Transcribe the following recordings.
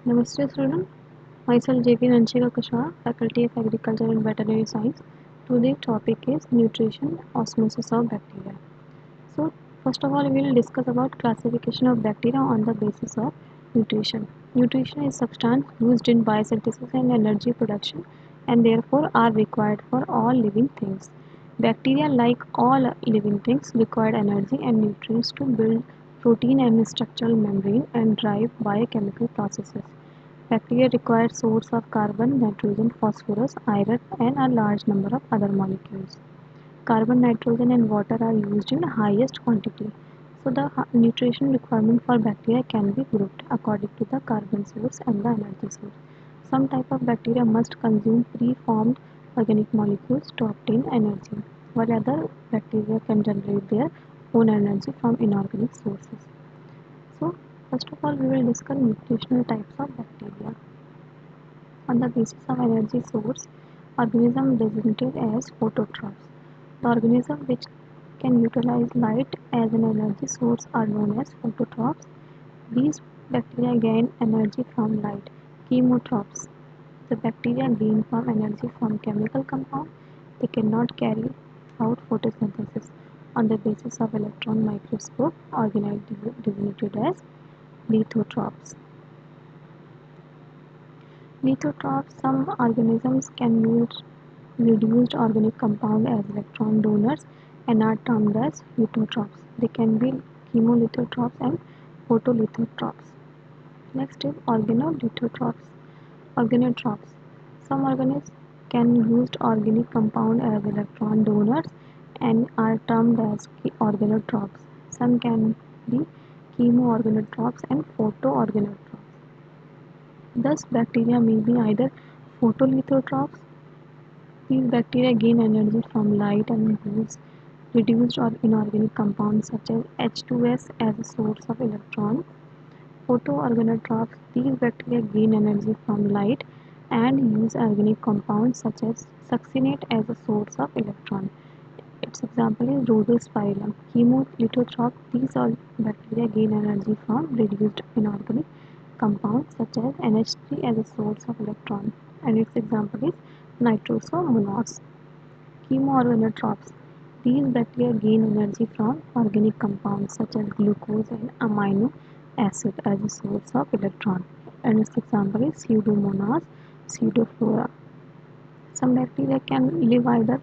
Namaste student, myself JP Nanchika Kushwaha, Faculty of Agriculture and Veterinary Science. Today's topic is nutrition, osmosis of bacteria. So first of all we will discuss about classification of bacteria on the basis of nutrition. Nutrition is substance used in biosynthesis and energy production and therefore are required for all living things. Bacteria, like all living things, require energy and nutrients to build protein and structural membrane and drive biochemical processes. Bacteria require source of carbon, nitrogen, phosphorus, iron and a large number of other molecules. Carbon, nitrogen and water are used in highest quantity. So the nutrition requirement for bacteria can be grouped according to the carbon source and the energy source. Some type of bacteria must consume pre-formed organic molecules to obtain energy, while other bacteria can generate their own energy from inorganic sources. So first of all we will discuss nutritional types of bacteria. On the basis of energy source, organism designated as phototrophs. The organism which can utilize light as an energy source are known as phototrophs. These bacteria gain energy from light. Chemotrophs. The bacteria gain from energy from chemical compound. They cannot carry out photosynthesis. On the basis of electron microscope, organelle designated as lithotrophs. Lithotrophs, some organisms can use reduced organic compound as electron donors and are termed as lithotrophs. They can be chemolithotrophs and photolithotrophs. Next is organolithotrophs. Organotrophs. Some organisms can use organic compound as electron donors and are termed as organotrophs. Some can be chemoorganotrophs and photoorganotrophs. Thus, bacteria may be either photolithotrophs. These bacteria gain energy from light and use reduced or inorganic compounds such as H2S as a source of electron. Photoorganotrophs, these bacteria gain energy from light and use organic compounds such as succinate as a source of electron. Its example is Rhodospirillum. Chemolithotrophs, these all bacteria gain energy from reduced inorganic compounds such as NH3 as a source of electron, and its example is Nitrosomonas. Chemoorganotrophs, these bacteria gain energy from organic compounds such as glucose and amino acid as a source of electron, and its example is Pseudomonas pseudoflora. Some bacteria can live either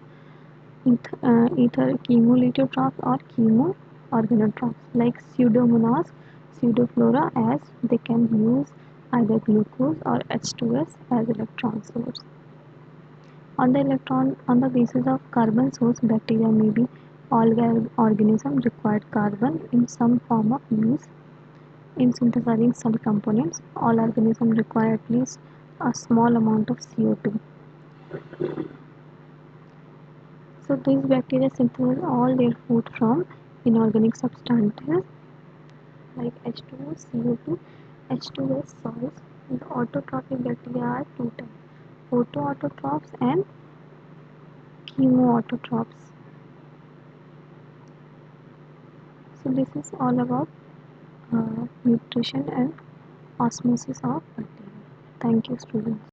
chemolithotrophs or chemoorganotrophs like Pseudomonas pseudoflora, as they can use either glucose or H2S as electron source. On the basis of carbon source, bacteria may be all organisms required carbon in some form of use in synthesizing cell components. All organisms require at least a small amount of CO2. So these bacteria synthesize all their food from inorganic substances like H2O, CO2, H2S salts. The autotrophic bacteria are two types: photoautotrophs and chemoautotrophs. So this is all about nutrition and osmosis of bacteria. Thank you, students.